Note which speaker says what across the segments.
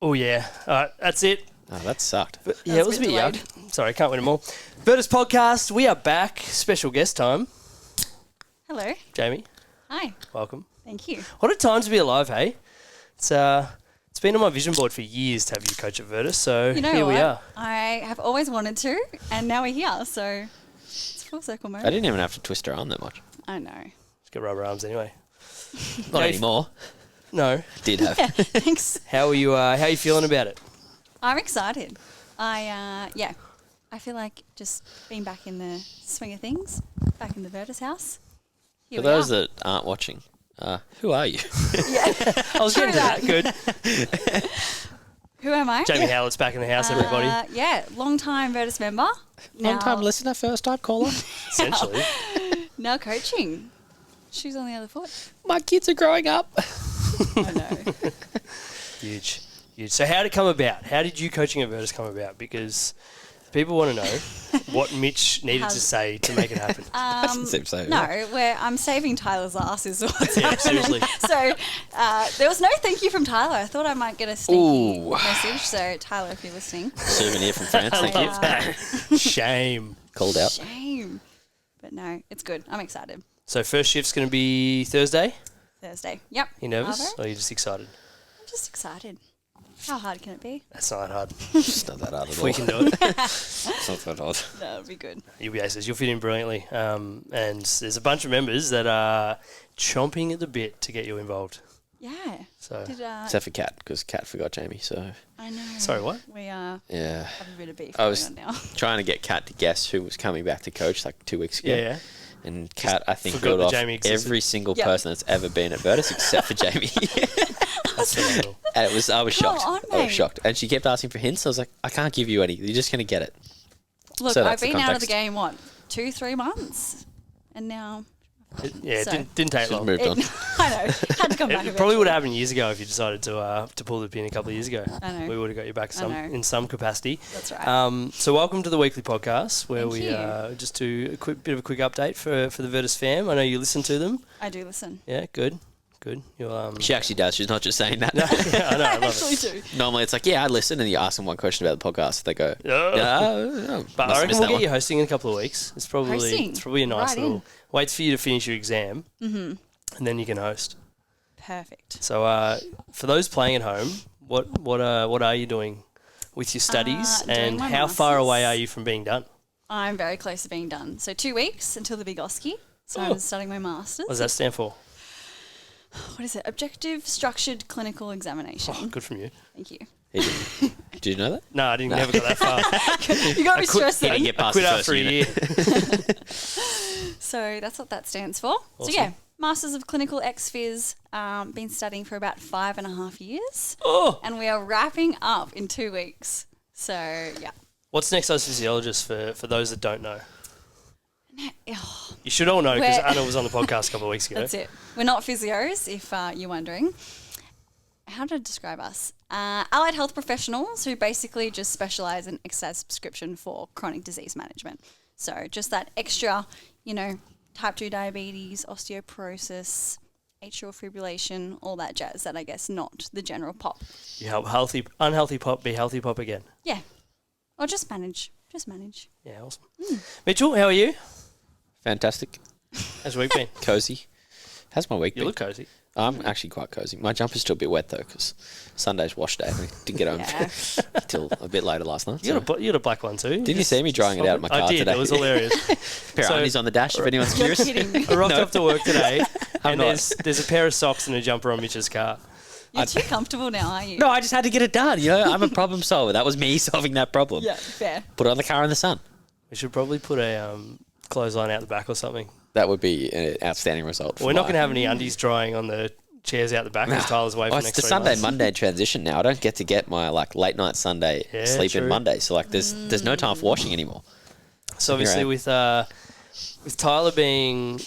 Speaker 1: Oh, yeah. All right, that's it.
Speaker 2: Oh, that sucked.
Speaker 1: But, yeah, it was a bit yuck. Sorry, can't win them all. Virtus Podcast, we are back. Special guest time.
Speaker 3: Hello.
Speaker 1: Jaimee.
Speaker 3: Hi.
Speaker 1: Welcome.
Speaker 3: Thank you.
Speaker 1: What a time to be alive, hey? It's been on my vision board for years to have you coach at Virtus, so
Speaker 3: You know
Speaker 1: here
Speaker 3: what?
Speaker 1: we are.
Speaker 3: I have always wanted to, and now we're here, so it's full circle moment.
Speaker 2: I didn't even have to twist her arm that much.
Speaker 3: I know.
Speaker 1: Just got rubber arms anyway.
Speaker 2: Not anymore.
Speaker 1: No.
Speaker 2: Did have.
Speaker 3: Thanks.
Speaker 1: How are you feeling about it?
Speaker 3: I'm excited. I feel like just being back in the swing of things, back in the Virtus house. Here
Speaker 2: For
Speaker 3: we
Speaker 2: those
Speaker 3: are.
Speaker 2: that aren't watching, who are you?
Speaker 1: I was getting to that. Good.
Speaker 3: Who am I?
Speaker 1: Jaimee Howlett's back in the house, everybody.
Speaker 3: Yeah, long-time Virtus member.
Speaker 2: Long-time listener, first-time caller.
Speaker 1: Essentially.
Speaker 3: Now coaching. Shoes on the other foot.
Speaker 2: My kids are growing up.
Speaker 3: I know.
Speaker 1: Huge. So how did it come about? How did you coaching at Virtus come about? Because people want to know what Mitch needed to say to make it happen.
Speaker 3: I'm saving Tyler's ass is what's
Speaker 1: Yeah,
Speaker 3: happening.
Speaker 1: seriously.
Speaker 3: So there was no thank you from Tyler. I thought I might get a sneaky message. So Tyler, if you're listening.
Speaker 2: Souvenir from France, thank you.
Speaker 1: Shame.
Speaker 2: Called out.
Speaker 3: Shame. But no, it's good. I'm excited.
Speaker 1: So first shift's going to be Thursday?
Speaker 3: Thursday. Yep.
Speaker 1: You nervous?
Speaker 3: Are
Speaker 1: Or are you just excited?
Speaker 3: I'm just excited. How hard can it be?
Speaker 1: That's not hard.
Speaker 2: It's not that hard at all.
Speaker 1: We can do it.
Speaker 2: It's not that hard.
Speaker 3: No, it'll be good.
Speaker 1: You'll be aces. You'll fit in brilliantly. And there's a bunch of members that are chomping at the bit to get you involved.
Speaker 3: Yeah.
Speaker 1: So
Speaker 2: Except for Kat, because Kat forgot Jaimee, so...
Speaker 3: I know.
Speaker 1: Sorry, what?
Speaker 3: We have
Speaker 2: Yeah.
Speaker 3: a bit of beef
Speaker 2: I was
Speaker 3: going on now.
Speaker 2: trying to get Kat to guess who was coming back to coach like 2 weeks ago.
Speaker 1: Yeah.
Speaker 2: And Kat, I think,
Speaker 1: forgot
Speaker 2: wrote
Speaker 1: that
Speaker 2: off
Speaker 1: Jaimee existed.
Speaker 2: every single person that's ever been at Virtus except for Jaimee.
Speaker 1: That's phenomenal.
Speaker 2: And I was shocked.
Speaker 3: on,
Speaker 2: I was
Speaker 3: mate.
Speaker 2: shocked. And she kept asking for hints. I was like, I can't give you any. You're just going to get it.
Speaker 3: Look,
Speaker 2: So
Speaker 3: I've
Speaker 2: that's the
Speaker 3: been out of the
Speaker 2: context.
Speaker 3: game, 2-3 months? And now...
Speaker 1: It
Speaker 3: So-
Speaker 1: didn't take
Speaker 2: She's
Speaker 1: long.
Speaker 2: moved on.
Speaker 3: I know. Had to come back
Speaker 1: It probably would
Speaker 3: eventually.
Speaker 1: have happened years ago if you decided to pull the pin a couple of years ago.
Speaker 3: I know.
Speaker 1: We would have got you back
Speaker 3: I know.
Speaker 1: in some capacity.
Speaker 3: That's right.
Speaker 1: So welcome to the weekly podcast where
Speaker 3: Thank
Speaker 1: we
Speaker 3: you.
Speaker 1: just do a bit of a quick update for the Virtus fam. I know you listen to them.
Speaker 3: I do listen.
Speaker 1: Yeah, good. You'll,
Speaker 2: She actually does. She's not just saying that.
Speaker 1: no, yeah, I know. I
Speaker 3: I
Speaker 1: love
Speaker 3: actually
Speaker 1: it.
Speaker 3: do.
Speaker 2: Normally it's like, yeah, I listen, and you ask them one question about the podcast. They go,
Speaker 1: Yeah.
Speaker 2: yeah,
Speaker 1: But I reckon we'll get you hosting in a couple of weeks. It's probably a nice
Speaker 3: Right
Speaker 1: little.
Speaker 3: in.
Speaker 1: Wait for you to finish your exam, and then you can host.
Speaker 3: Perfect.
Speaker 1: So for those playing at home, what are you doing with your studies,
Speaker 3: doing
Speaker 1: and
Speaker 3: my
Speaker 1: how far
Speaker 3: masters.
Speaker 1: away are you from being done?
Speaker 3: I'm very close to being done. So 2 weeks until the big OSCE. So
Speaker 1: Oh.
Speaker 3: I'm studying my master's.
Speaker 1: What does that stand for?
Speaker 3: What is it? Objective Structured Clinical Examination.
Speaker 1: Oh, good from you.
Speaker 3: Thank you.
Speaker 2: Did you know that?
Speaker 1: No, I didn't never got that far.
Speaker 3: You got me stressed
Speaker 2: He
Speaker 3: then.
Speaker 2: didn't get
Speaker 1: I
Speaker 2: past
Speaker 1: quit
Speaker 2: the
Speaker 1: after
Speaker 2: first
Speaker 1: a
Speaker 2: unit.
Speaker 1: year.
Speaker 3: So that's what that stands for.
Speaker 1: Awesome.
Speaker 3: So yeah, Masters of Clinical Ex-Phys, been studying for about 5.5 years.
Speaker 1: Oh,
Speaker 3: And we are wrapping up in 2 weeks. So yeah.
Speaker 1: what's next as physiologist for those that don't know?
Speaker 3: Oh,
Speaker 1: You should all know because
Speaker 3: We're-
Speaker 1: Anna was on the podcast a couple of weeks ago.
Speaker 3: that's it. We're not physios, if you're wondering. How to describe us? Allied health professionals who basically just specialise in exercise prescription for chronic disease management. So just that extra, type 2 diabetes, osteoporosis, atrial fibrillation, all that jazz that I guess not the general pop.
Speaker 1: You help unhealthy pop be healthy pop again.
Speaker 3: Yeah. Or just manage. Just manage.
Speaker 1: Yeah, awesome. Mitchell, how are you?
Speaker 2: Fantastic.
Speaker 1: How's your week been?
Speaker 2: Cozy. How's my week
Speaker 1: You
Speaker 2: been?
Speaker 1: look cozy.
Speaker 2: I'm actually quite cozy. My jumper's still a bit wet, though, because Sunday's wash day. I didn't get home
Speaker 3: Yeah.
Speaker 2: till a bit later last night.
Speaker 1: You
Speaker 2: So.
Speaker 1: got a black one too.
Speaker 2: Didn't you see me drying it out in my car
Speaker 1: I did.
Speaker 2: today?
Speaker 1: It was hilarious.
Speaker 2: Pair
Speaker 1: So-
Speaker 2: of undies on the dash, if anyone's
Speaker 3: You're
Speaker 2: curious.
Speaker 3: kidding me.
Speaker 1: I rocked up to work today,
Speaker 2: I'm
Speaker 1: and
Speaker 2: not.
Speaker 1: there's a pair of socks and a jumper on Mitch's car.
Speaker 3: You're too comfortable now, aren't you?
Speaker 2: No, I just had to get it done. I'm a problem solver. That was me solving that problem.
Speaker 3: Yeah, fair.
Speaker 2: Put it on the car in the sun.
Speaker 1: We should probably put a clothesline out the back or something.
Speaker 2: That would be an outstanding result.
Speaker 1: We're not going to have any undies drying on the chairs out the back because Tyler's away for
Speaker 2: Oh,
Speaker 1: the
Speaker 2: it's
Speaker 1: next
Speaker 2: the
Speaker 1: 3
Speaker 2: Sunday
Speaker 1: months.
Speaker 2: Monday transition now. I don't get my late night Sunday
Speaker 1: Yeah,
Speaker 2: sleep in
Speaker 1: true.
Speaker 2: Monday. So there's no time for washing anymore.
Speaker 1: So obviously
Speaker 2: Here
Speaker 1: with Tyler being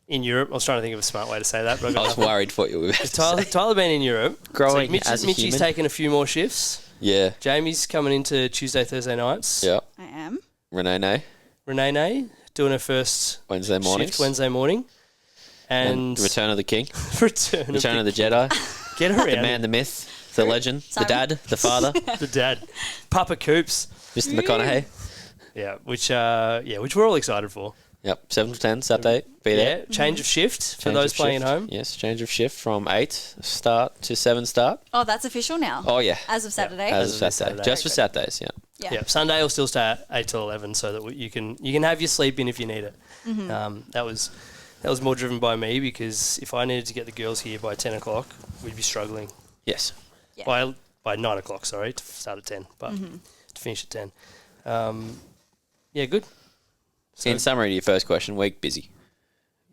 Speaker 1: in Europe, I was trying to think of a smart way to say that, but I
Speaker 2: I
Speaker 1: got
Speaker 2: was
Speaker 1: nothing.
Speaker 2: worried for what you were about to say.
Speaker 1: Tyler being in Europe,
Speaker 2: Growing
Speaker 1: Mitch,
Speaker 2: as a
Speaker 1: Mitchie's
Speaker 2: human.
Speaker 1: taking a few more shifts.
Speaker 2: Yeah.
Speaker 1: Jamie's coming into Tuesday, Thursday nights.
Speaker 2: Yeah.
Speaker 3: I am.
Speaker 2: Renee
Speaker 1: Renee doing her first
Speaker 2: Wednesday mornings.
Speaker 1: shift Wednesday morning. And
Speaker 2: Return of the King.
Speaker 1: Return
Speaker 2: Return of the Jedi.
Speaker 1: Get around.
Speaker 2: The man, the myth, the legend, the dad, the father,
Speaker 1: The dad. Papa Coops.
Speaker 2: Mr. McConaughey.
Speaker 1: Yeah, which we're all excited for.
Speaker 2: Yep, 7 to 10 Saturday. Be there.
Speaker 1: Change of shift for
Speaker 2: Change
Speaker 1: those
Speaker 2: of
Speaker 1: playing
Speaker 2: shift.
Speaker 1: at home.
Speaker 2: Yes, change of shift from 8 start to 7 start.
Speaker 3: Oh, that's official now.
Speaker 2: Oh, yeah.
Speaker 3: As of Saturday.
Speaker 2: As of
Speaker 1: As of
Speaker 2: Saturday.
Speaker 1: Saturday.
Speaker 2: Just for Saturdays, yeah.
Speaker 3: Yeah.
Speaker 1: Yeah, Sunday will still start 8 till 11 so that you can have your sleep in if you need it. That was more driven by me because if I needed to get the girls here by 10 o'clock, we'd be struggling.
Speaker 2: Yes.
Speaker 3: Yeah.
Speaker 1: By 9 o'clock, sorry, to start at 10, but to finish at 10. Yeah, good. So,
Speaker 2: In summary to your first question, week busy.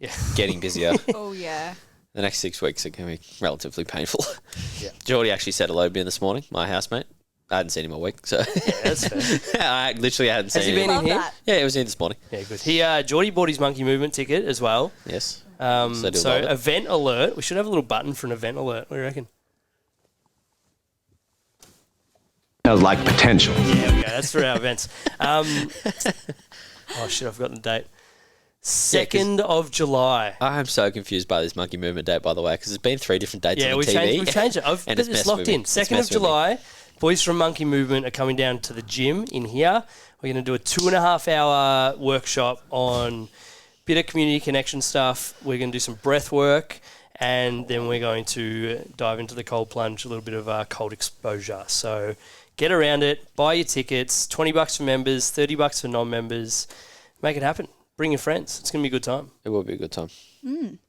Speaker 1: yeah.
Speaker 2: Getting busier.
Speaker 3: Oh, yeah.
Speaker 2: The next 6 weeks are going to be relatively painful.
Speaker 1: Yeah.
Speaker 2: Geordie actually said hello to me this morning, my housemate. I hadn't seen him all week, so
Speaker 1: Yeah, that's fair.
Speaker 2: I literally hadn't seen
Speaker 1: Has he
Speaker 2: him.
Speaker 1: been in
Speaker 3: Love
Speaker 1: here?
Speaker 3: that.
Speaker 2: Yeah, it was in this morning.
Speaker 1: Yeah, good. Geordie bought his Monkey Movement ticket as well.
Speaker 2: Yes.
Speaker 1: So
Speaker 2: do love it.
Speaker 1: event alert. We should have a little button for an event alert. What do you reckon?
Speaker 4: Smells like potential.
Speaker 1: Yeah, okay, that's for our events. Oh shit, I've forgotten the date. 2nd of July.
Speaker 2: I'm so confused by this monkey movement date, by the way, because there's been 3 different dates
Speaker 1: Yeah,
Speaker 2: on
Speaker 1: we've
Speaker 2: the TV.
Speaker 1: changed it.
Speaker 2: And
Speaker 1: It's
Speaker 2: messed
Speaker 1: locked
Speaker 2: with me.
Speaker 1: in.
Speaker 2: It's
Speaker 1: 2nd of
Speaker 2: messed with me.
Speaker 1: July. Boys from Monkey Movement are coming down to the gym in here. We're going to do a 2.5 hour workshop on bit of community connection stuff. We're going to do some breath work, and then we're going to dive into the cold plunge, a little bit of cold exposure. So get around it, buy your tickets, $20 for members, $30 for non-members. Make it happen. Bring your friends. It's going to be a good time.
Speaker 2: It will be a good time.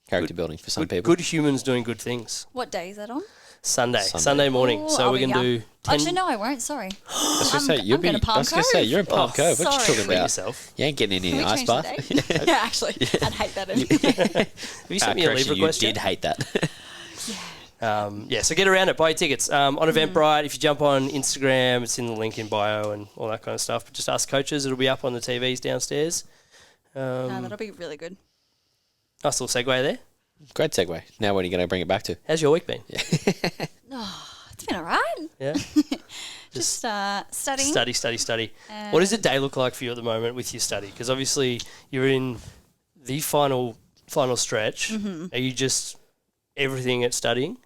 Speaker 2: Character building for some people.
Speaker 1: Good humans doing good things.
Speaker 3: What day is that on?
Speaker 1: Sunday morning.
Speaker 3: Ooh,
Speaker 1: So
Speaker 3: I'll
Speaker 1: we're
Speaker 3: be
Speaker 1: going to
Speaker 3: young.
Speaker 1: do 10...
Speaker 3: Actually, no, I won't. Sorry.
Speaker 2: I was going to say,
Speaker 3: I'm going to Palm
Speaker 2: you're in Palm
Speaker 1: Oh,
Speaker 2: Cove. What are you
Speaker 3: sorry.
Speaker 2: talking
Speaker 1: Treat
Speaker 2: about?
Speaker 1: yourself.
Speaker 2: You ain't getting
Speaker 3: Can
Speaker 2: any
Speaker 3: we
Speaker 2: ice
Speaker 3: change
Speaker 2: bath.
Speaker 3: the day? Yeah, actually, I'd hate that anyway.
Speaker 1: Have you sent me a leave
Speaker 2: Correction,
Speaker 1: request
Speaker 2: you
Speaker 1: yet?
Speaker 2: did hate that.
Speaker 1: So get around it, buy your tickets. On Eventbrite, if you jump on Instagram, it's in the link in bio and all that kind of stuff. But just ask coaches, it'll be up on the TVs downstairs.
Speaker 3: No, that'll be really good.
Speaker 1: Nice little segue there.
Speaker 2: Great segue. Now when are you going to bring it back to?
Speaker 1: How's your week been?
Speaker 3: It's been all right.
Speaker 1: Yeah.
Speaker 3: Just studying.
Speaker 1: Study. What does the day look like for you at the moment with your study? Because obviously you're in the final stretch. Are you just everything at studying?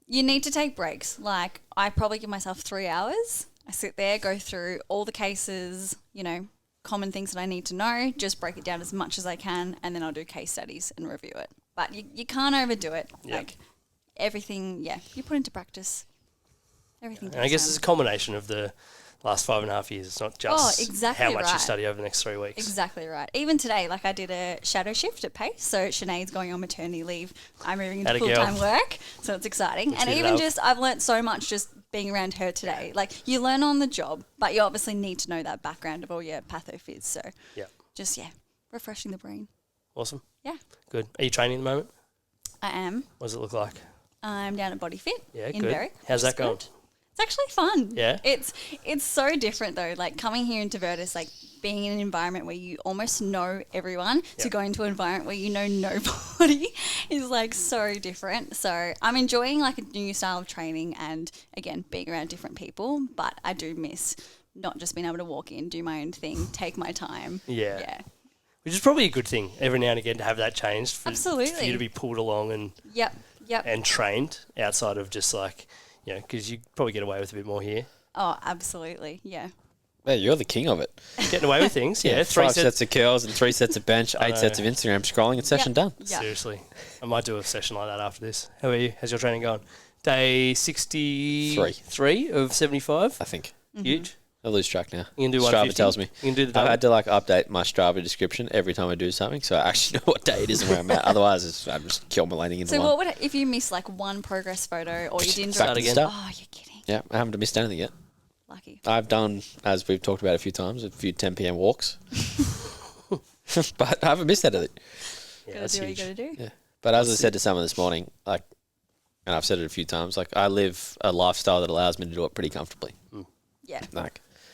Speaker 3: You need to take breaks. Like, I probably give myself 3 hours. I sit there, go through all the cases, common things that I need to know, just break it down as much as I can, and then I'll do case studies and review it. But you can't overdo it.
Speaker 1: Yeah.
Speaker 3: Like, everything, you put into practice. Everything.
Speaker 1: And I guess it's a combination of the last 5.5 years. It's not just
Speaker 3: exactly
Speaker 1: how much you
Speaker 3: right.
Speaker 1: study over the next 3 weeks.
Speaker 3: Exactly right. Even today, I did a shadow shift at Pace. So Sinead's going on maternity leave. I'm moving into
Speaker 1: Atta girl.
Speaker 3: full-time work. So it's exciting.
Speaker 1: Which
Speaker 3: And
Speaker 1: we
Speaker 3: even
Speaker 1: love.
Speaker 3: just, I've learnt so much just being around her today. Like, you learn on the job, but you obviously need to know that background of all your pathophys. So
Speaker 1: Yeah.
Speaker 3: just, refreshing the brain.
Speaker 1: Awesome.
Speaker 3: Yeah,
Speaker 1: Good. Are you training at the moment?
Speaker 3: I am.
Speaker 1: What does it look like?
Speaker 3: I'm down at Body Fit
Speaker 1: Yeah,
Speaker 3: in
Speaker 1: good.
Speaker 3: Berwick.
Speaker 1: How's
Speaker 3: which is
Speaker 1: that going?
Speaker 3: good. It's actually fun.
Speaker 1: Yeah?
Speaker 3: It's so different though. Like coming here into Virtus, like being in an environment where you almost know everyone to
Speaker 1: Yep.
Speaker 3: go into an environment where you know nobody is like so different. So I'm enjoying like a new style of training and again being around different people. But I do miss not just being able to walk in, do my own thing, take my time.
Speaker 1: Yeah.
Speaker 3: Yeah.
Speaker 1: Which is probably a good thing every now and again to have that changed. For
Speaker 3: Absolutely.
Speaker 1: you to be pulled along
Speaker 3: Yep.
Speaker 1: and trained outside of just like, because you probably get away with a bit more here.
Speaker 3: Oh, absolutely. Yeah.
Speaker 2: Yeah, you're the king of it.
Speaker 1: Getting away with things, yeah.
Speaker 2: 5 sets of curls and 3 sets of bench, 8 sets of Instagram scrolling, and session done.
Speaker 3: Yeah.
Speaker 1: Seriously. I might do a session like that after this. How are you? How's your training going? Day 63 of 75?
Speaker 2: I think.
Speaker 1: Huge.
Speaker 2: I lose track now.
Speaker 1: You can do
Speaker 2: Strava
Speaker 1: 150?
Speaker 2: tells me.
Speaker 1: You can do the
Speaker 2: I've
Speaker 1: double.
Speaker 2: had to update my Strava description every time I do something, so I actually know what day it is and where I'm at. Otherwise, I'm just kilmalating into
Speaker 3: So
Speaker 2: one.
Speaker 3: what would if you miss like one progress photo or you didn't
Speaker 2: Start
Speaker 3: direct-
Speaker 1: again.
Speaker 2: Start.
Speaker 3: Oh, you're kidding.
Speaker 2: Yeah, I haven't missed anything yet.
Speaker 3: Lucky.
Speaker 2: I've done, as we've talked about a few times, a few 10 p.m. walks, but I haven't missed anything.
Speaker 1: Yeah,
Speaker 3: Gotta
Speaker 1: that's
Speaker 3: do what you
Speaker 1: huge.
Speaker 3: gotta do.
Speaker 2: Yeah. But as I said to someone this morning, and I've said it a few times, I live a lifestyle that allows me to do it pretty comfortably.
Speaker 3: Yeah.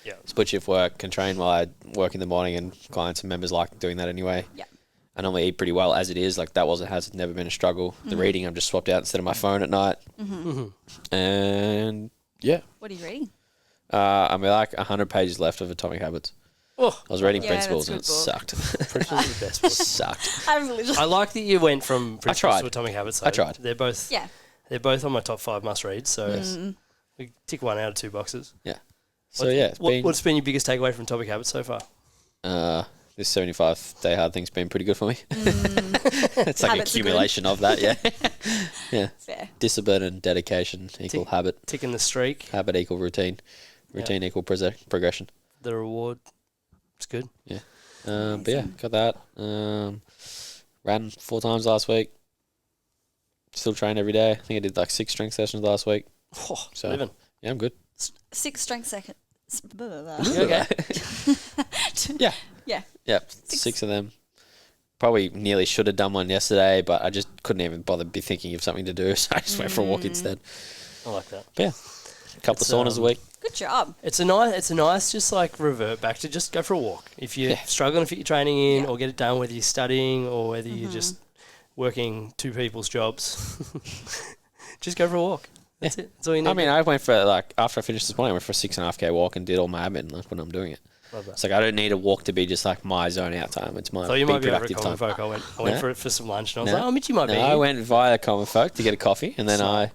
Speaker 1: Yeah.
Speaker 2: Split shift work, can train while I work in the morning, and clients and members like doing that anyway.
Speaker 3: Yeah.
Speaker 2: I normally eat pretty well as it is. Has never been a struggle. The reading, I'm just swapped out instead of my phone at night. And yeah,
Speaker 3: What are you reading?
Speaker 2: I'm 100 pages left of Atomic Habits.
Speaker 1: Oh,
Speaker 2: I was reading
Speaker 3: Yeah,
Speaker 2: Principles and
Speaker 3: that's
Speaker 2: it
Speaker 3: a good
Speaker 2: sucked.
Speaker 1: Principles are the best book.
Speaker 2: Sucked.
Speaker 3: I've literally.
Speaker 1: I like that you went from Principles
Speaker 2: tried.
Speaker 1: to Atomic Habits.
Speaker 2: I tried.
Speaker 1: They're both
Speaker 3: Yeah.
Speaker 1: They're both on my top 5 must reads, so we tick one out of 2 boxes.
Speaker 2: Yeah. So yeah,
Speaker 1: What's been your biggest takeaway from Topic Habits so far?
Speaker 2: This 75-day hard thing's been pretty good for me. It's like
Speaker 3: Habits
Speaker 2: accumulation of that, yeah. Yeah.
Speaker 3: Fair.
Speaker 2: Discipline and dedication equal habit.
Speaker 1: Ticking the streak,
Speaker 2: Habit equal routine. Routine equal progression.
Speaker 1: the reward. It's good.
Speaker 2: Yeah. But yeah, got that. Ran 4 times last week. Still train every day. I think I did like 6 strength sessions last week.
Speaker 1: Oh,
Speaker 2: So
Speaker 1: living.
Speaker 2: yeah, I'm good.
Speaker 3: 6 strength seconds.
Speaker 1: You okay?
Speaker 2: Yeah.
Speaker 3: Yeah.
Speaker 2: Yeah, 6 of them. Probably nearly should have done one yesterday, but I just couldn't even bother be thinking of something to do, so I just went for a walk instead.
Speaker 1: I like that.
Speaker 2: But yeah, a couple of saunas a week.
Speaker 3: Good job.
Speaker 1: It's a nice just like revert back to just go for a walk. If you're struggling to fit your training in or get it done, whether you're studying or whether you're just working 2 people's jobs, just go for a walk. That's it. That's all you need.
Speaker 2: I mean, I went for like after I finished this morning, I went for a 6.5K walk and did all my admin like when I'm doing it.
Speaker 1: Love that.
Speaker 2: It's like I don't need a walk to be just like my zone out time. It's my
Speaker 1: So you
Speaker 2: be
Speaker 1: might be over at
Speaker 2: productive
Speaker 1: Common
Speaker 2: time.
Speaker 1: Folk. I went
Speaker 2: No.
Speaker 1: for some lunch and I was
Speaker 2: No.
Speaker 1: like, oh, Mitchie might be
Speaker 2: No,
Speaker 1: here.
Speaker 2: I went via Common Folk to get a coffee, and then I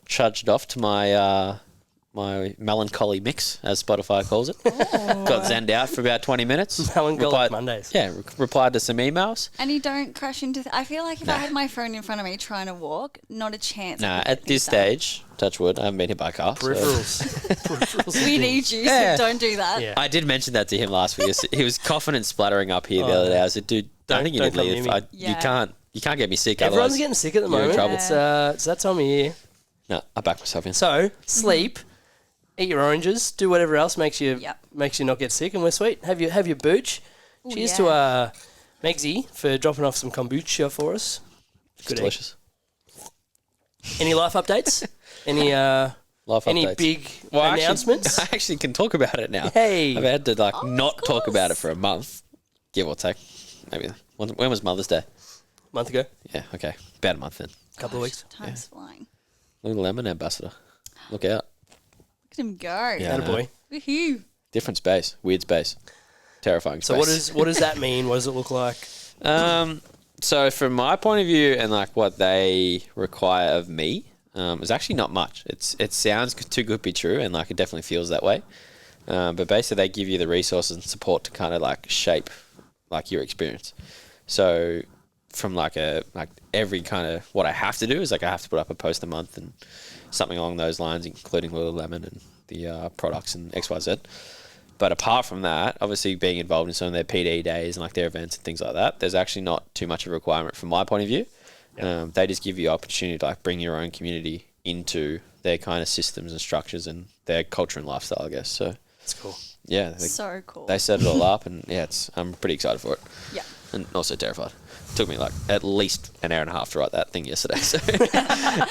Speaker 2: trudged off to my my melancholy mix, as Spotify calls it. Got zenned out for about 20 minutes.
Speaker 1: Melancholic Mondays.
Speaker 2: Yeah, replied to some emails.
Speaker 3: And you don't crash into... I feel like if I had my phone in front of me trying to walk, not a chance. I
Speaker 2: Nah,
Speaker 3: could get
Speaker 2: at this
Speaker 3: things done.
Speaker 2: stage, touch wood, I haven't been hit by a car. so-
Speaker 1: Peripherals. Peripherals.
Speaker 3: We need you,
Speaker 2: Yeah.
Speaker 3: so don't do that.
Speaker 1: Yeah.
Speaker 2: I did mention that to him last week. He was coughing and splattering up here the other day. I said, dude, I
Speaker 1: Don't-
Speaker 2: think you
Speaker 1: don't
Speaker 2: need to
Speaker 1: come
Speaker 2: leave.
Speaker 1: near me.
Speaker 3: Yeah.
Speaker 2: You can't get me sick.
Speaker 1: Everyone's
Speaker 2: otherwise
Speaker 1: getting sick at the
Speaker 2: you're in
Speaker 1: moment.
Speaker 2: trouble.
Speaker 1: It's that time of year.
Speaker 2: No, I backed myself in.
Speaker 1: So sleep, eat your oranges, do whatever else makes you
Speaker 3: Yep.
Speaker 1: not get sick, and we're sweet. Have your booch.
Speaker 3: Ooh,
Speaker 1: Cheers
Speaker 3: yeah.
Speaker 1: to Megsy for dropping off some kombucha for us.
Speaker 2: It's
Speaker 1: Good egg.
Speaker 2: delicious.
Speaker 1: Any life updates? Any
Speaker 2: Life
Speaker 1: any
Speaker 2: updates.
Speaker 1: big
Speaker 2: Well, actually-
Speaker 1: announcements?
Speaker 2: I actually can talk about it now.
Speaker 1: Hey.
Speaker 2: I've had to
Speaker 3: of
Speaker 2: not talk about it
Speaker 3: course.
Speaker 2: for a month, give or take. Maybe when was Mother's Day?
Speaker 1: Month ago,
Speaker 2: Yeah, okay, about a month then.
Speaker 1: couple of weeks.
Speaker 3: Time's flying.
Speaker 2: Lululemon ambassador. Look out.
Speaker 3: Look at him go.
Speaker 2: Yeah.
Speaker 1: Attaboy.
Speaker 3: Woohoo.
Speaker 2: Different space, weird space, terrifying
Speaker 1: So
Speaker 2: space.
Speaker 1: what does that mean? What does it look like?
Speaker 2: So from my point of view and like what they require of me, is actually not much. It sounds too good to be true, and like it definitely feels that way. But basically, they give you the resources and support to kind of like shape like your experience. So from like every kind of what I have to do is like I have to put up a post a month and something along those lines, including Lululemon and the products and XYZ. But apart from that, obviously being involved in some of their PD days and like their events and things like that, there's actually not too much of a requirement from my point of view. They just give you opportunity to like bring your own community into their kind of systems and structures and their culture and lifestyle, I guess. So
Speaker 1: It's cool.
Speaker 2: yeah,
Speaker 3: So cool.
Speaker 2: they set it all up, and yeah, I'm pretty excited for it,
Speaker 3: Yeah.
Speaker 2: and also terrified. Took me like at least an hour and a half to write that thing yesterday. So.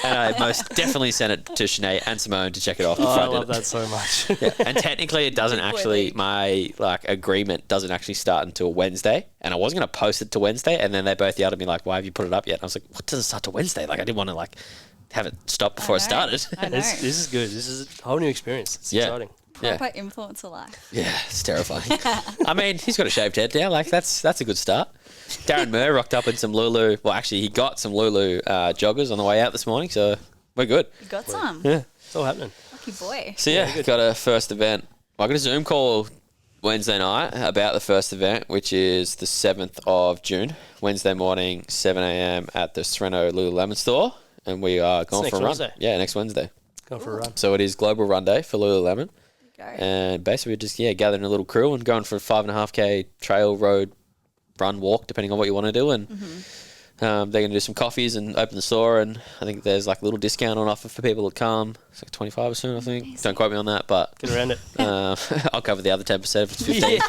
Speaker 2: And I most definitely sent it to Sinead and Simone to check it off
Speaker 1: Oh,
Speaker 2: before
Speaker 1: I
Speaker 2: I did
Speaker 1: love
Speaker 2: it.
Speaker 1: that so much.
Speaker 2: Yeah. And technically, it doesn't actually.
Speaker 3: league.
Speaker 2: My like agreement doesn't actually start until Wednesday, and I wasn't going to post it to Wednesday, and then they both yelled at me like, "Why have you put it up yet?" And I was like, "What doesn't start till Wednesday?" Like I didn't want to like have it stop before it
Speaker 3: know.
Speaker 2: started.
Speaker 3: I know.
Speaker 1: This is good. This is a whole new experience. It's
Speaker 2: Yeah.
Speaker 1: exciting.
Speaker 2: Yeah.
Speaker 3: Proper influencer life.
Speaker 2: Yeah, it's terrifying. I mean, he's got a shaved head now. Like that's a good start. Darren Murr rocked up in some Lulu. Well, actually, he got some Lulu joggers on the way out this morning, so we're good.
Speaker 3: You got some.
Speaker 2: Yeah.
Speaker 1: It's all happening.
Speaker 3: Lucky boy.
Speaker 2: So yeah, got a first event. Well, I got a Zoom call Wednesday night about the first event, which is the 7th of June, Wednesday morning, 7 a.m. at the Sereno Lululemon store, and we are going
Speaker 1: next
Speaker 2: for a run.
Speaker 1: Wednesday.
Speaker 2: Yeah, next Wednesday.
Speaker 1: Going for a run.
Speaker 2: So it is Global Run Day for Lululemon.
Speaker 3: Go.
Speaker 2: And basically we're just gathering a little crew and going for a 5.5K trail, road, run, walk, depending on what you want to do. And they're going to do some coffees and open the store. And I think there's like a little discount on offer for people that come. It's like 25 or soon, I think.
Speaker 3: Amazing.
Speaker 2: Don't quote me on that, but
Speaker 1: Get around it.
Speaker 2: I'll cover the other 10% if it's 15.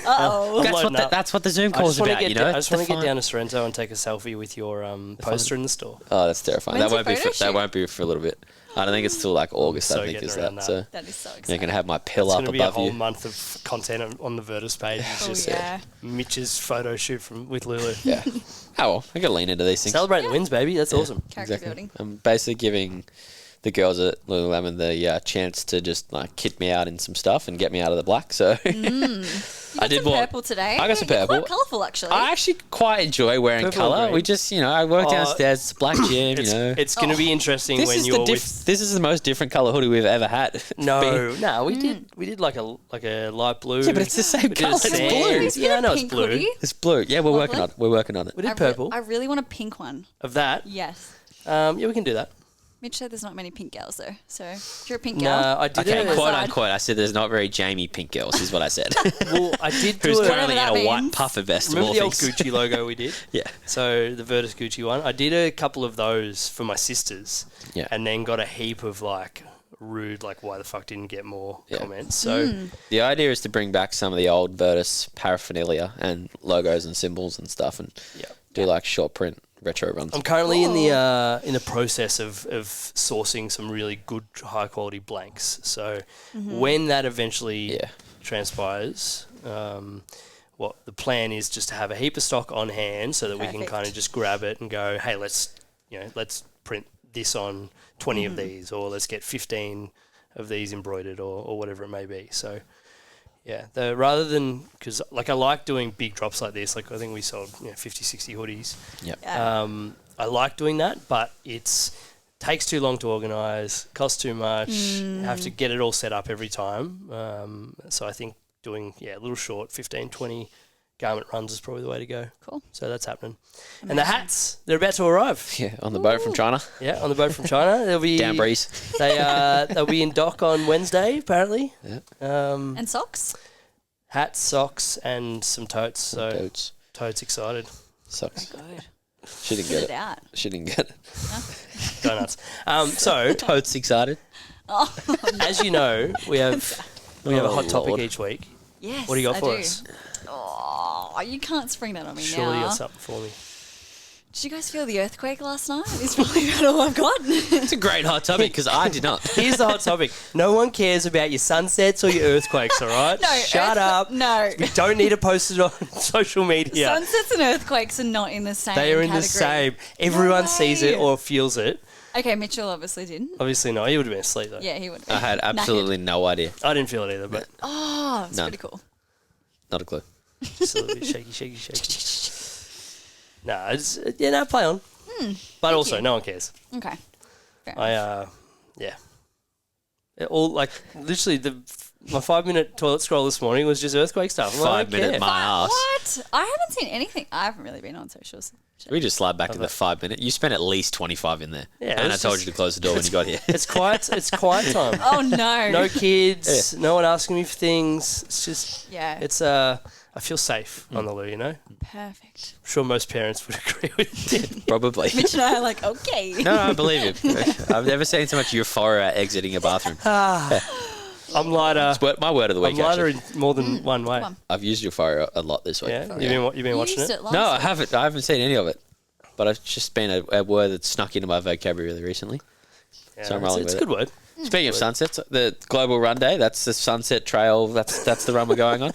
Speaker 3: Uh-oh.
Speaker 1: Loading up.
Speaker 2: That's what the Zoom
Speaker 1: I
Speaker 2: call's
Speaker 1: just want to
Speaker 2: about,
Speaker 1: get
Speaker 2: you know?
Speaker 1: I just want to get
Speaker 2: Define-
Speaker 1: down to Sorrento and take a selfie with your poster in the store.
Speaker 2: Oh, that's terrifying.
Speaker 3: When's
Speaker 2: That
Speaker 3: your
Speaker 2: won't be
Speaker 3: photo
Speaker 2: that
Speaker 3: shoot?
Speaker 2: won't be for a little bit. I don't think it's till like August,
Speaker 1: So
Speaker 2: I think,
Speaker 1: getting
Speaker 2: is
Speaker 1: around
Speaker 2: that.
Speaker 1: that.
Speaker 2: So
Speaker 3: That is so
Speaker 2: you're
Speaker 3: exciting.
Speaker 2: going to have my pill
Speaker 1: It's
Speaker 2: up
Speaker 1: going to be a
Speaker 2: above
Speaker 1: whole
Speaker 2: you.
Speaker 1: month of content on the Virtus page. It's
Speaker 3: Oh,
Speaker 1: just
Speaker 3: yeah.
Speaker 1: Mitch's photo shoot with Lulu.
Speaker 2: Yeah. Oh, well, I got to lean into these things.
Speaker 1: Celebrate the wins, baby. That's awesome.
Speaker 3: Character building.
Speaker 2: I'm basically giving the girls at Lululemon the chance to just like kit me out in some stuff and get me out of the black. So
Speaker 3: You got some purple today.
Speaker 2: I got some
Speaker 3: You're
Speaker 2: purple.
Speaker 3: quite colourful, actually.
Speaker 2: I actually quite enjoy wearing
Speaker 1: Purple
Speaker 2: colour.
Speaker 1: and
Speaker 2: We
Speaker 1: green.
Speaker 2: just, I work downstairs. It's a black gym,
Speaker 1: It's going to be interesting
Speaker 2: This
Speaker 1: when
Speaker 2: is
Speaker 1: you're
Speaker 2: this is the most different colour hoodie we've ever had.
Speaker 1: No, we did like a light blue.
Speaker 2: Yeah, but it's the same
Speaker 1: We did
Speaker 2: colour.
Speaker 1: a
Speaker 2: It's
Speaker 1: sand.
Speaker 2: blue.
Speaker 1: Yeah, I know it's
Speaker 3: Pink
Speaker 1: blue.
Speaker 3: hoodie.
Speaker 2: It's blue. Yeah, we're working on it. We're working on it.
Speaker 1: We did purple.
Speaker 3: I really want a pink one.
Speaker 1: Of that,
Speaker 3: Yes.
Speaker 1: yeah, we can do that.
Speaker 3: Mitch said there's not many pink girls though. So if you're a pink
Speaker 1: No,
Speaker 3: girl,
Speaker 1: I did
Speaker 2: Okay,
Speaker 1: a,
Speaker 2: quote
Speaker 3: side.
Speaker 2: unquote. I said there's not very Jaimee pink girls, is what I said.
Speaker 1: well, I did
Speaker 2: Who's
Speaker 1: do a,
Speaker 2: currently in
Speaker 3: Whatever
Speaker 2: a
Speaker 3: that
Speaker 2: white
Speaker 3: means.
Speaker 2: puffer vest of
Speaker 1: remember
Speaker 2: all
Speaker 1: the old
Speaker 2: things.
Speaker 1: Gucci logo we did?
Speaker 2: Yeah.
Speaker 1: So the Virtus Gucci one. I did a couple of those for my sisters.
Speaker 2: Yeah.
Speaker 1: And then got a heap of like rude, like why the fuck didn't get more
Speaker 2: Yeah.
Speaker 1: comments. So
Speaker 2: The idea is to bring back some of the old Virtus paraphernalia and logos and symbols and stuff, and
Speaker 1: yeah.
Speaker 2: do like short print retro runs.
Speaker 1: I'm currently in the process of sourcing some really good high quality blanks. So when that eventually
Speaker 2: Yeah.
Speaker 1: transpires, what the plan is just to have a heap of stock on hand so that we can
Speaker 3: Perfect.
Speaker 1: kind of just grab it and go, hey, let's print this on 20 of these, or let's get 15 of these embroidered, or whatever it may be. So. Yeah, rather than, because like I like doing big drops like this, like I think we sold 50, 60 hoodies.
Speaker 2: Yep.
Speaker 3: Yeah.
Speaker 1: I like doing that, but takes too long to organise, costs too much, have to get it all set up every time. So I think doing, little short 15, 20 garment runs is probably the way to go.
Speaker 3: Cool.
Speaker 1: So that's happening. And the hats, they're about to arrive.
Speaker 2: Yeah, on the boat from China.
Speaker 1: Yeah, on the boat from China. They'll be
Speaker 2: Down breeze.
Speaker 1: They'll be in dock on Wednesday, apparently.
Speaker 2: Yeah.
Speaker 3: And socks.
Speaker 1: Hats, socks, and some totes. So
Speaker 2: Totes.
Speaker 1: totes excited.
Speaker 2: Sucks.
Speaker 3: Good.
Speaker 2: She didn't
Speaker 3: Put
Speaker 2: get
Speaker 3: it
Speaker 2: it.
Speaker 3: out.
Speaker 2: She didn't get it.
Speaker 1: Go nuts. So
Speaker 2: Totes excited.
Speaker 1: as you know, we have a
Speaker 2: Oh,
Speaker 1: hot topic
Speaker 2: Lord.
Speaker 1: each week.
Speaker 3: Yes.
Speaker 1: What do you got
Speaker 3: I
Speaker 1: for
Speaker 3: do.
Speaker 1: us?
Speaker 3: Oh, you can't spring that on me
Speaker 1: Surely you
Speaker 3: now.
Speaker 1: got something for me.
Speaker 3: Did you guys feel the earthquake last night? It's probably about all I've got.
Speaker 2: It's a great hot topic because I did not.
Speaker 1: Here's the hot topic. No one cares about your sunsets or your earthquakes, all right?
Speaker 3: No,
Speaker 1: Shut up.
Speaker 3: No.
Speaker 1: We don't need to post it on social media.
Speaker 3: Sunsets and earthquakes are not in the same
Speaker 1: They are in
Speaker 3: category.
Speaker 1: the same. Everyone
Speaker 3: No
Speaker 1: sees it
Speaker 3: way.
Speaker 1: or feels it.
Speaker 3: Okay, Mitchell obviously didn't.
Speaker 1: Obviously not. He would have been asleep though.
Speaker 3: Yeah, he would.
Speaker 2: I had absolutely no idea.
Speaker 1: I didn't feel it either, but
Speaker 3: Oh, it's
Speaker 2: None.
Speaker 3: pretty cool.
Speaker 2: Not a clue.
Speaker 1: just a little bit shaky. No, play on. But also,
Speaker 3: you.
Speaker 1: no one cares.
Speaker 3: Okay. Fair
Speaker 1: I
Speaker 3: enough.
Speaker 1: all like literally my 5-minute toilet scroll this morning was just earthquake stuff. I'm like, I don't
Speaker 2: 5 minute
Speaker 1: care.
Speaker 2: my ass.
Speaker 3: What? I haven't seen anything. I haven't really been on socials.
Speaker 2: We just slide back to the 5 minute. You spent at least 25 in there.
Speaker 1: Yeah,
Speaker 2: and I
Speaker 1: it's
Speaker 2: told
Speaker 1: just-
Speaker 2: you to close the door when you got here.
Speaker 1: It's quiet. It's quiet time.
Speaker 3: Oh no.
Speaker 1: No kids. No one asking me for things. It's just.
Speaker 3: Yeah.
Speaker 1: It's I feel safe on the loo. You know. I'm
Speaker 3: Perfect.
Speaker 1: sure most parents would agree with you.
Speaker 2: Probably.
Speaker 3: Mitch and I are like, okay.
Speaker 2: No, I believe you. I've never seen so much euphoria exiting a bathroom.
Speaker 1: I'm lighter.
Speaker 2: It's my word of the week,
Speaker 1: I'm lighter
Speaker 2: actually.
Speaker 1: in more than one way.
Speaker 3: on.
Speaker 2: I've used euphoria a lot this week.
Speaker 1: Yeah. You've been
Speaker 3: You
Speaker 1: watching
Speaker 3: used
Speaker 1: it.
Speaker 3: last
Speaker 2: No, I
Speaker 3: week.
Speaker 2: haven't. I haven't seen any of it. But it's just been a word that's snuck into my vocabulary really recently.
Speaker 1: Yeah,
Speaker 2: So I'm
Speaker 1: it's,
Speaker 2: rolling
Speaker 1: it's a
Speaker 2: with
Speaker 1: good
Speaker 2: it.
Speaker 1: word.
Speaker 2: Speaking of sunsets, the Global Run Day, that's the Sunset Trail. That's the run we're going on.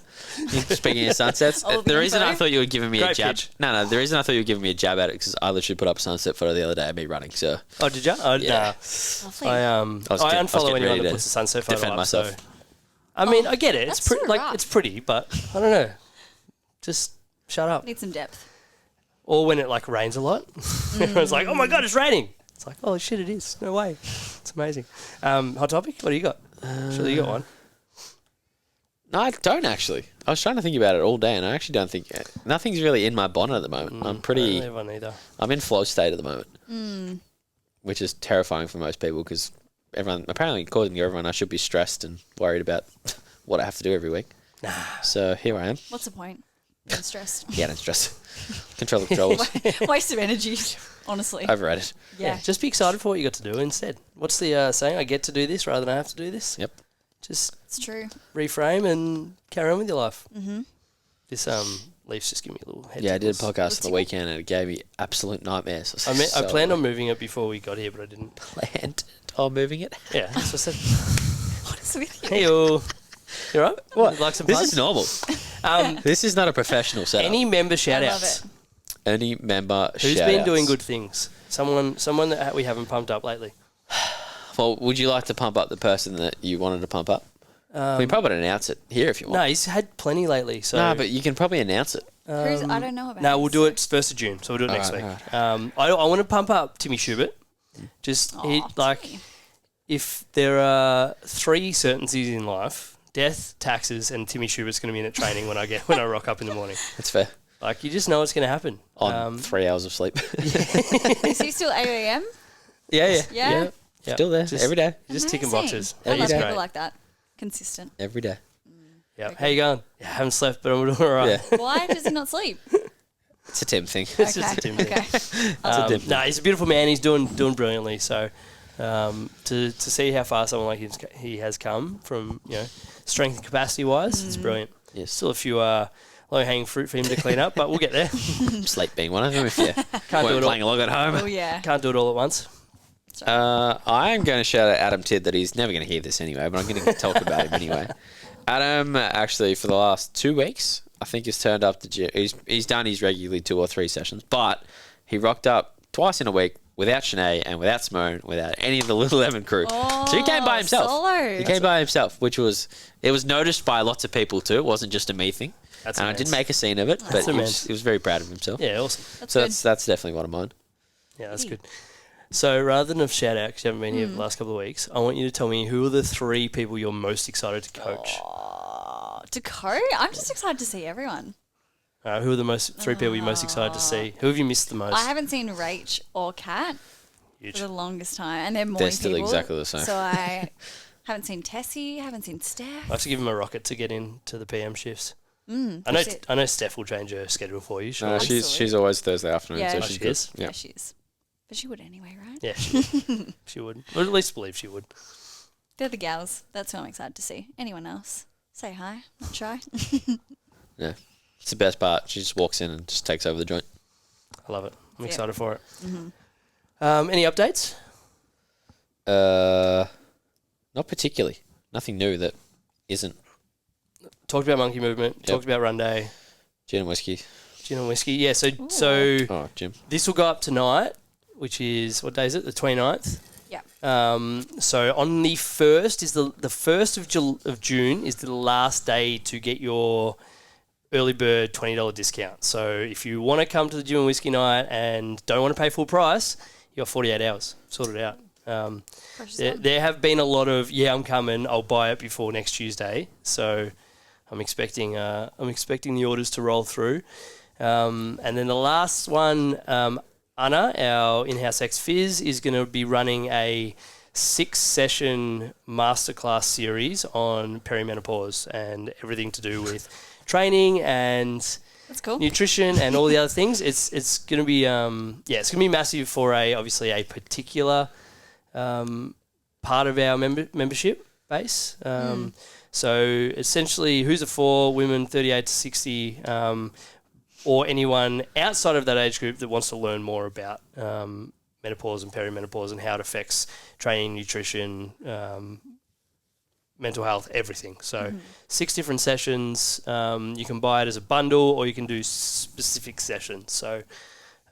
Speaker 2: Speaking of sunsets,
Speaker 3: All the
Speaker 2: the reason
Speaker 3: info.
Speaker 2: I thought you were giving me a
Speaker 1: Great
Speaker 2: jab.
Speaker 1: pitch.
Speaker 2: No, the reason I thought you were giving me a jab at it because I literally put up a sunset photo the other day of me running. So
Speaker 1: Oh, did you? Oh,
Speaker 2: Yeah.
Speaker 1: nah.
Speaker 3: Lovely.
Speaker 1: I
Speaker 2: was
Speaker 1: I
Speaker 2: getting
Speaker 1: unfollow
Speaker 2: ready
Speaker 1: anyone
Speaker 2: to
Speaker 1: that puts a sunset photo
Speaker 2: defend
Speaker 1: up.
Speaker 2: myself.
Speaker 1: So. I mean, I get it. It's
Speaker 3: that's
Speaker 1: pretty.
Speaker 3: so
Speaker 1: Like
Speaker 3: rough.
Speaker 1: it's pretty, but I don't know. Just shut up.
Speaker 3: Need some depth.
Speaker 1: Or when it like rains a lot, everyone's like, "Oh my god, it's raining!" It's like, "Oh shit, it is." No way. It's amazing. Hot topic. What do you got? Surely you got one.
Speaker 2: no, I don't actually. I was trying to think about it all day, and I actually don't think nothing's really in my bonnet at the moment. I'm pretty.
Speaker 1: I don't have one either.
Speaker 2: I'm in flow state at the moment, which is terrifying for most people because everyone, apparently, according to everyone, I should be stressed and worried about what I have to do every week.
Speaker 1: Nah.
Speaker 2: So here I am.
Speaker 3: What's the point? Being stressed.
Speaker 2: Yeah, don't stress. Control the controls.
Speaker 3: Waste of energy, honestly.
Speaker 2: Overrated.
Speaker 3: Yeah.
Speaker 1: Just be excited for what you got to do instead. What's the saying? I get to do this rather than I have to do this.
Speaker 2: Yep.
Speaker 1: Just
Speaker 3: It's true.
Speaker 1: reframe and carry on with your life. Mm-hmm. This Leafs just give me a little head.
Speaker 2: Yeah, I did a
Speaker 1: tickles.
Speaker 2: podcast on the weekend and it gave me absolute nightmares.
Speaker 1: I planned on moving it before we got here, but I didn't.
Speaker 2: planned on moving it.
Speaker 1: Yeah, that's what I said.
Speaker 3: What is with you?
Speaker 1: Hey, you right?
Speaker 2: What?
Speaker 1: Like some
Speaker 2: This
Speaker 1: puns?
Speaker 2: is normal. This is not a professional setup.
Speaker 1: Any member
Speaker 3: I
Speaker 1: shout
Speaker 3: love
Speaker 1: outs?
Speaker 3: it.
Speaker 2: Any member
Speaker 1: Who's
Speaker 2: shout
Speaker 1: been
Speaker 2: outs?
Speaker 1: doing good things? Someone that we haven't pumped up lately.
Speaker 2: Well, would you like to pump up the person that you wanted to pump up? We probably announce it here if you
Speaker 1: No,
Speaker 2: want.
Speaker 1: he's had plenty lately. So
Speaker 2: No, but you can probably announce it.
Speaker 3: Who's, I don't know about.
Speaker 1: no, we'll
Speaker 3: his.
Speaker 1: do it 1st of June. So we'll do it next week. I want to pump up Timmy Schubert. Just
Speaker 3: Timmy.
Speaker 1: if there are 3 certainties in life: death, taxes, and Timmy Schubert's going to be in at training when I rock up in the morning.
Speaker 2: That's fair.
Speaker 1: Like, you just know what's going to happen.
Speaker 2: On 3 hours of sleep.
Speaker 3: Is he still 8 a.m.?
Speaker 1: Yeah.
Speaker 3: Yeah.
Speaker 2: Still there, every day.
Speaker 1: Just ticking
Speaker 3: Amazing.
Speaker 1: boxes.
Speaker 3: I love
Speaker 1: He's
Speaker 3: people
Speaker 1: great.
Speaker 3: like that. Consistent.
Speaker 2: Every day.
Speaker 1: Yeah. How you going? Yeah, I haven't slept, but I'm doing all right.
Speaker 2: Yeah.
Speaker 3: Why does he not sleep?
Speaker 2: It's a Tim thing.
Speaker 1: It's just a Tim thing.
Speaker 3: Okay.
Speaker 1: No, he's a beautiful man. He's doing brilliantly. So to see how far someone like he has come from, strength and capacity wise, it's brilliant.
Speaker 2: Yes.
Speaker 1: Still a few low-hanging fruit for him to clean up, but we'll get there.
Speaker 2: Sleep being one of them if you
Speaker 1: Can't do
Speaker 2: weren't
Speaker 1: it all.
Speaker 2: playing along at home.
Speaker 3: Oh yeah.
Speaker 1: Can't do it all at once.
Speaker 2: I am going to shout out Adam Tidd that he's never going to hear this anyway, but I'm going to talk about him anyway. Adam, actually, for the last 2 weeks, I think he's turned up the gym. He's done his regularly 2 or 3 sessions, but he rocked up twice in a week without Shanae and without Simone, without any of the Little Lemon crew. So he came by himself.
Speaker 3: Solo.
Speaker 2: He came by himself, which was noticed by lots of people too. It wasn't just a me thing.
Speaker 1: That's
Speaker 2: and I
Speaker 1: immense.
Speaker 2: didn't make a scene of it, but
Speaker 1: immense.
Speaker 2: he was very proud of himself.
Speaker 1: Yeah, awesome.
Speaker 2: So
Speaker 3: good.
Speaker 2: that's definitely one of mine.
Speaker 1: Yeah, that's good. So rather than a shout out, because you haven't been here the last couple of weeks, I want you to tell me who are the 3 people you're most excited to coach.
Speaker 3: To coach? I'm just excited to see everyone.
Speaker 1: Who are the 3 people you're most excited to see? Who have you missed the most?
Speaker 3: I haven't seen Rach or Kat
Speaker 1: Huge.
Speaker 3: for the longest time, and they're morning
Speaker 2: still
Speaker 3: people,
Speaker 2: exactly the same.
Speaker 3: So I haven't seen Tessie, haven't seen Steph.
Speaker 1: I have to give him a rocket to get into the PM shifts. I know Steph will change her schedule for you. Sure.
Speaker 2: No, she's always Thursday afternoon,
Speaker 3: Yeah.
Speaker 2: so
Speaker 3: Oh,
Speaker 2: she's
Speaker 1: she
Speaker 2: good.
Speaker 1: is?
Speaker 2: Yeah.
Speaker 3: Yeah, she is. But she would anyway, right?
Speaker 1: Yeah, she would. Or at least believe she would.
Speaker 3: They're the gals. That's who I'm excited to see. Anyone else? Say hi. Not shy.
Speaker 2: Yeah. It's the best part. She just walks in and just takes over the joint.
Speaker 1: I love it. I'm
Speaker 3: Yeah.
Speaker 1: excited for it. Any updates?
Speaker 2: Not particularly. Nothing new that isn't
Speaker 1: Talked about Monkey Movement. Talked about Run Day.
Speaker 2: gin and whiskey.
Speaker 1: Gin and whiskey. Yeah, so
Speaker 2: Oh, Jim.
Speaker 1: this will go up tonight, which is, what day is it? The 29th.
Speaker 3: Yeah.
Speaker 1: So on the 1st is the 1st of June is the last day to get your early bird $20 discount. So if you want to come to the gin and whiskey night and don't want to pay full price, you got 48 hours. Sort it out. There have been a lot of, I'm coming, I'll buy it before next Tuesday. So I'm expecting the orders to roll through. And then the last one, Anna, our in-house ex-phys, is going to be running a 6-session masterclass series on perimenopause and everything to do with training and
Speaker 3: That's cool.
Speaker 1: nutrition and all the other things. It's going to be it's going to be massive for obviously a particular part of our membership base. So essentially, who's it for? Women 38 to 60, or anyone outside of that age group that wants to learn more about menopause and perimenopause and how it affects training, nutrition, mental health, everything. So 6 different sessions. You can buy it as a bundle or you can do specific sessions. So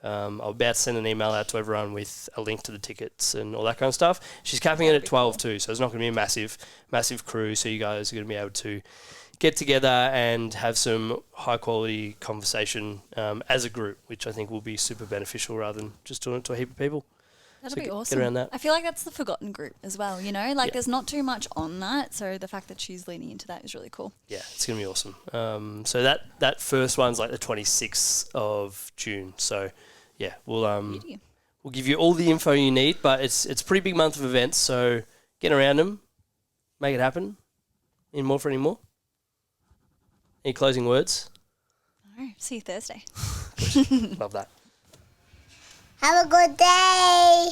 Speaker 1: I'm about to send an email out to everyone with a link to the tickets and all that kind of stuff. She's capping it at 12 too, so it's not going to be a massive crew. So you guys are going to be able to get together and have some high quality conversation as a group, which I think will be super beneficial rather than just doing it to a heap of people.
Speaker 3: That'll
Speaker 1: So
Speaker 3: be
Speaker 1: get
Speaker 3: awesome.
Speaker 1: around that.
Speaker 3: I feel like that's the forgotten group as well, there's not too much on that, so the fact that she's leaning into that is really cool.
Speaker 1: Yeah, it's going to be awesome. So that first one's like the 26th of June. So yeah, we'll give you all the info you need, but it's a pretty big month of events, so get around them, make it happen. Any more for any more? Any closing words?
Speaker 3: All right, see you Thursday.
Speaker 1: Love that.
Speaker 5: Have a good day.